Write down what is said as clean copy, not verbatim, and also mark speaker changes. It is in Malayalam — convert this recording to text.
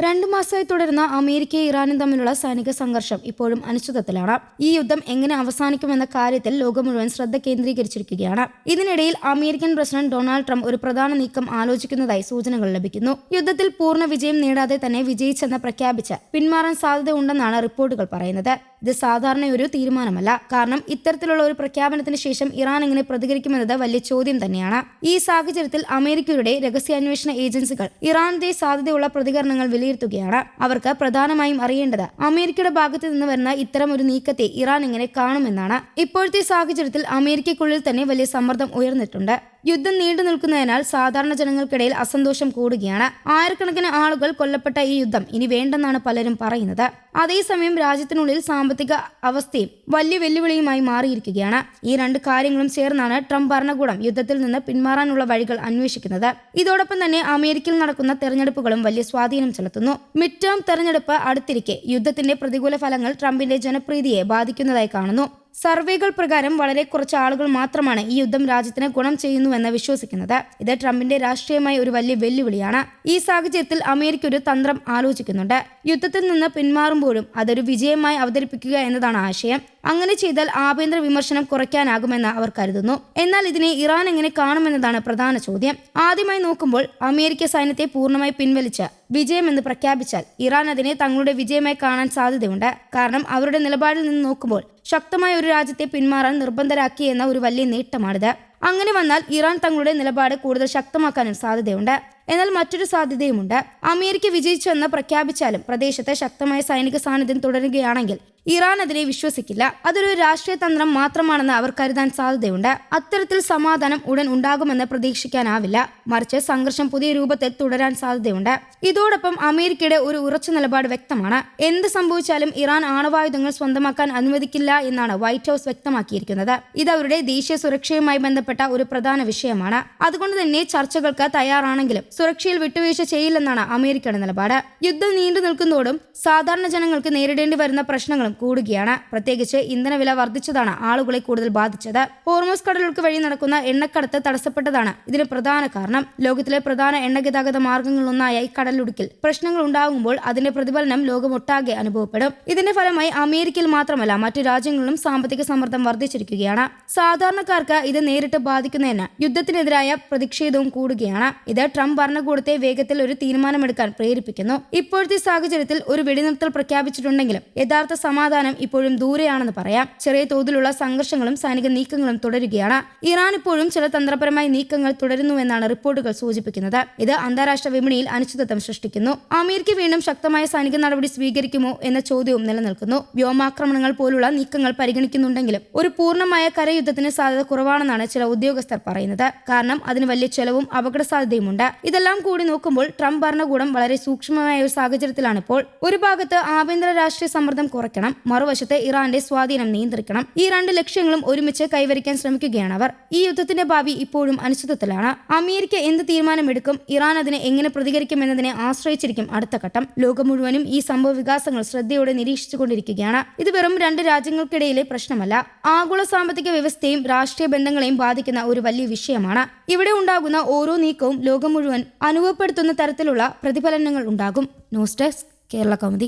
Speaker 1: 2 മാസമായി തുടരുന്ന അമേരിക്കയും ഇറാനും തമ്മിലുള്ള സൈനിക സംഘർഷം ഇപ്പോഴും അനിശ്ചിതത്വത്തിലാണ്. ഈ യുദ്ധം എങ്ങനെ അവസാനിക്കുമെന്ന കാര്യത്തിൽ ലോകം മുഴുവൻ ശ്രദ്ധ കേന്ദ്രീകരിച്ചിരിക്കുകയാണ്. ഇതിനിടയിൽ അമേരിക്കൻ പ്രസിഡന്റ് ഡൊണാൾഡ് ട്രംപ് ഒരു പ്രധാന നീക്കം ആലോചിക്കുന്നതായി സൂചനകൾ ലഭിക്കുന്നു. യുദ്ധത്തിൽ പൂർണ്ണ വിജയം നേടാതെ തന്നെ വിജയിച്ചെന്ന് പ്രഖ്യാപിച്ച് പിന്മാറാൻ സാധ്യതയുണ്ടെന്നാണ് റിപ്പോർട്ടുകൾ പറയുന്നത്. ഇത് സാധാരണ ഒരു തീരുമാനമല്ല. കാരണം ഇത്തരത്തിലുള്ള ഒരു പ്രഖ്യാപനത്തിന് ശേഷം ഇറാൻ എങ്ങനെ പ്രതികരിക്കുമെന്നത് വലിയ ചോദ്യം തന്നെയാണ്. ഈ സാഹചര്യത്തിൽ അമേരിക്കയുടെ രഹസ്യാന്വേഷണ ഏജൻസികൾ ഇറാന്റെ സാധ്യതയുള്ള പ്രതികരണങ്ങൾ വിലയിരുത്തുകയാണ്. അവർക്ക് പ്രധാനമായും അറിയേണ്ടത് അമേരിക്കയുടെ ഭാഗത്ത് നിന്ന് വരുന്ന ഇത്തരം ഒരു നീക്കത്തെ ഇറാൻ എങ്ങനെ കാണുമെന്നാണ്. ഇപ്പോഴത്തെ സാഹചര്യത്തിൽ അമേരിക്കയ്ക്കുള്ളിൽ തന്നെ വലിയ സമ്മർദ്ദം ഉയർന്നിട്ടുണ്ട്. യുദ്ധം നീണ്ടു നിൽക്കുന്നതിനാൽ സാധാരണ ജനങ്ങൾക്കിടയിൽ അസന്തോഷം കൂടുകയാണ്. ആയിരക്കണക്കിന് ആളുകൾ കൊല്ലപ്പെട്ട ഈ യുദ്ധം ഇനി വേണ്ടെന്നാണ് പലരും പറയുന്നത്. അതേസമയം രാജ്യത്തിനുള്ളിൽ സാമ്പത്തിക അവസ്ഥയും വലിയ വെല്ലുവിളിയുമായി മാറിയിരിക്കുകയാണ്. ഈ രണ്ട് കാര്യങ്ങളും ചേർന്നാണ് ട്രംപ് ഭരണകൂടം യുദ്ധത്തിൽ നിന്ന് പിന്മാറാനുള്ള വഴികൾ അന്വേഷിക്കുന്നത്. ഇതോടൊപ്പം തന്നെ അമേരിക്കയിൽ നടക്കുന്ന തെരഞ്ഞെടുപ്പുകളും വലിയ സ്വാധീനം ചെലുത്തുന്നു. മിഡ് ടേം തെരഞ്ഞെടുപ്പ് അടുത്തിരിക്കെ യുദ്ധത്തിന്റെ പ്രതികൂല ഫലങ്ങൾ ട്രംപിന്റെ ജനപ്രീതിയെ ബാധിക്കുന്നതായി കാണുന്നു. സർവേകൾ പ്രകാരം വളരെ കുറച്ച് ആളുകൾ മാത്രമാണ് ഈ യുദ്ധം രാജ്യത്തിന് ഗുണം ചെയ്യുന്നുവെന്ന് വിശ്വസിക്കുന്നത്. ഇത് ട്രംപിന്റെ രാഷ്ട്രീയമായ ഒരു വലിയ വെല്ലുവിളിയാണ്. ഈ സാഹചര്യത്തിൽ അമേരിക്ക ഒരു തന്ത്രം ആലോചിക്കുന്നുണ്ട്. യുദ്ധത്തിൽ നിന്ന് പിന്മാറുമ്പോഴും അതൊരു വിജയമായി അവതരിപ്പിക്കുക എന്നതാണ് ആശയം. അങ്ങനെ ചെയ്താൽ ആഭ്യന്തര വിമർശനം കുറയ്ക്കാനാകുമെന്ന് അവർ കരുതുന്നു. എന്നാൽ ഇതിനെ ഇറാൻ എങ്ങനെ കാണുമെന്നതാണ് പ്രധാന ചോദ്യം. ആദ്യമായി നോക്കുമ്പോൾ അമേരിക്ക സൈന്യത്തെ പൂർണ്ണമായി പിൻവലിച്ച് വിജയമെന്ന് പ്രഖ്യാപിച്ചാൽ ഇറാൻ അതിനെ തങ്ങളുടെ വിജയമായി കാണാൻ സാധ്യതയുണ്ട്. കാരണം അവരുടെ നിലപാടിൽ നിന്ന് നോക്കുമ്പോൾ ശക്തമായ ഒരു രാജ്യത്തെ പിന്മാറാൻ നിർബന്ധരാക്കി എന്ന ഒരു വലിയ നേട്ടമാണിത്. അങ്ങനെ വന്നാൽ ഇറാൻ തങ്ങളുടെ നിലപാട് കൂടുതൽ ശക്തമാക്കാനും സാധ്യതയുണ്ട്. എന്നാൽ മറ്റൊരു സാധ്യതയുമുണ്ട്. അമേരിക്ക വിജയിച്ചെന്ന് പ്രഖ്യാപിച്ചാലും പ്രദേശത്ത് ശക്തമായ സൈനിക സാന്നിധ്യം തുടരുകയാണെങ്കിൽ ഇറാൻ അതിനെ വിശ്വസിക്കില്ല. അതൊരു രാഷ്ട്രീയ തന്ത്രം മാത്രമാണെന്ന് അവർ കരുതാൻ സാധ്യതയുണ്ട്. അത്തരത്തിൽ സമാധാനം ഉടൻ ഉണ്ടാകുമെന്ന് പ്രതീക്ഷിക്കാനാവില്ല. മറിച്ച് സംഘർഷം പുതിയ രൂപത്തിൽ തുടരാൻ സാധ്യതയുണ്ട്. ഇതോടൊപ്പം അമേരിക്കയുടെ ഒരു ഉറച്ച നിലപാട് വ്യക്തമാണ്. എന്ത് സംഭവിച്ചാലും ഇറാൻ ആണവായുധങ്ങൾ സ്വന്തമാക്കാൻ അനുവദിക്കില്ല എന്നാണ് വൈറ്റ് ഹൌസ് വ്യക്തമാക്കിയിരിക്കുന്നത്. ഇത് അവരുടെ ദേശീയ സുരക്ഷയുമായി ബന്ധപ്പെട്ട ഒരു പ്രധാന വിഷയമാണ്. അതുകൊണ്ട് തന്നെ ചർച്ചകൾക്ക് തയ്യാറാണെങ്കിലും സുരക്ഷയിൽ വിട്ടുവീഴ്ച ചെയ്യില്ലെന്നാണ് അമേരിക്കയുടെ നിലപാട്. യുദ്ധം നീണ്ടു നിൽക്കുന്നതോടും സാധാരണ ജനങ്ങൾക്ക് നേരിടേണ്ടി വരുന്ന പ്രശ്നങ്ങളും കൂടുകയാണ്. പ്രത്യേകിച്ച് ഇന്ധനവില വർദ്ധിച്ചതാണ് ആളുകളെ കൂടുതൽ ബാധിച്ചത്. ഹോർമൂസ് കടലുകൾക്ക് വഴി നടക്കുന്ന എണ്ണക്കടത്ത് തടസ്സപ്പെട്ടതാണ് ഇതിന് പ്രധാന കാരണം. ലോകത്തിലെ പ്രധാന എണ്ണ ഗതാഗത മാർഗങ്ങളിലൊന്നായ ഈ കടലിടുക്കിൽ പ്രശ്നങ്ങൾ ഉണ്ടാകുമ്പോൾ അതിന്റെ പ്രതിഫലനം ലോകമൊട്ടാകെ അനുഭവപ്പെടും. ഇതിന്റെ ഫലമായി അമേരിക്കയിൽ മാത്രമല്ല മറ്റു രാജ്യങ്ങളിലും സാമ്പത്തിക സമ്മർദ്ദം വർദ്ധിച്ചിരിക്കുകയാണ്. സാധാരണക്കാർക്ക് ഇത് നേരിട്ട് ബാധിക്കുന്നതിന് യുദ്ധത്തിനെതിരായ പ്രതിഷേധവും കൂടുകയാണ്. ഇത് ട്രംപ് ഭരണകൂടത്തെ വേഗത്തിൽ ഒരു തീരുമാനമെടുക്കാൻ പ്രേരിപ്പിക്കുന്നു. ഇപ്പോഴത്തെ സാഹചര്യത്തിൽ ഒരു വെടിനിർത്തൽ പ്രഖ്യാപിച്ചിട്ടുണ്ടെങ്കിലും യഥാർത്ഥ സമാധാനം ഇപ്പോഴും ദൂരെയാണെന്ന് പറയാം. ചെറിയ തോതിലുള്ള സംഘർഷങ്ങളും സൈനിക നീക്കങ്ങളും തുടരുകയാണ്. ഇറാൻ ഇപ്പോഴും ചില തന്ത്രപരമായ നീക്കങ്ങൾ തുടരുന്നുവെന്നാണ് റിപ്പോർട്ടുകൾ സൂചിപ്പിക്കുന്നത്. ഇത് അന്താരാഷ്ട്ര വിപണിയിൽ അനിശ്ചിതത്വം സൃഷ്ടിക്കുന്നു. അമേരിക്ക വീണ്ടും ശക്തമായ സൈനിക നടപടി സ്വീകരിക്കുമോ എന്ന ചോദ്യവും നിലനിൽക്കുന്നു. വ്യോമാക്രമണങ്ങൾ പോലുള്ള നീക്കങ്ങൾ പരിഗണിക്കുന്നുണ്ടെങ്കിലും ഒരു പൂർണ്ണമായ കരയുദ്ധത്തിന് സാധ്യത കുറവാണെന്നാണ് ചില ഉദ്യോഗസ്ഥർ പറയുന്നത്. കാരണം അതിന് വലിയ ചെലവും അപകട സാധ്യതയുമുണ്ട്. ഇതെല്ലാം കൂടി നോക്കുമ്പോൾ ട്രംപ് ഭരണകൂടം വളരെ സൂക്ഷ്മമായ ഒരു സാഹചര്യത്തിലാണ് ഇപ്പോൾ. ഒരു ഭാഗത്ത് ആഭ്യന്തര രാഷ്ട്രീയ സമ്മർദ്ദം കുറയ്ക്കണം, മറുവശത്ത് ഇറാന്റെ സ്വാധീനം നിയന്ത്രിക്കണം. ഈ രണ്ട് ലക്ഷ്യങ്ങളും ഒരുമിച്ച് കൈവരിക്കാൻ ശ്രമിക്കുകയാണ് അവർ. ഈ യുദ്ധത്തിന്റെ ഭാവി ഇപ്പോഴും അനിശ്ചിതത്വത്തിലാണ്. അമേരിക്ക എന്ത് തീരുമാനമെടുക്കും, ഇറാൻ അതിനെ എങ്ങനെ പ്രതികരിക്കും എന്നതിനെ ആശ്രയിച്ചിരിക്കും അടുത്ത ഘട്ടം. ലോകം മുഴുവനും ഈ സംഭവ വികാസങ്ങൾ ശ്രദ്ധയോടെ നിരീക്ഷിച്ചുകൊണ്ടിരിക്കുകയാണ്. ഇത് വെറും രണ്ട് രാജ്യങ്ങൾക്കിടയിലെ പ്രശ്നമല്ല, ആഗോള സാമ്പത്തിക വ്യവസ്ഥയും രാഷ്ട്രീയ ബന്ധങ്ങളെയും ബാധിക്കുന്ന ഒരു വലിയ വിഷയമാണ്. ഇവിടെ ഉണ്ടാകുന്ന ഓരോ നീക്കവും ലോകം മുഴുവൻ അനുഭവപ്പെടുത്തുന്ന തരത്തിലുള്ള പ്രതിഫലനങ്ങൾ ഉണ്ടാകും. News desk Kerala Kaumudi.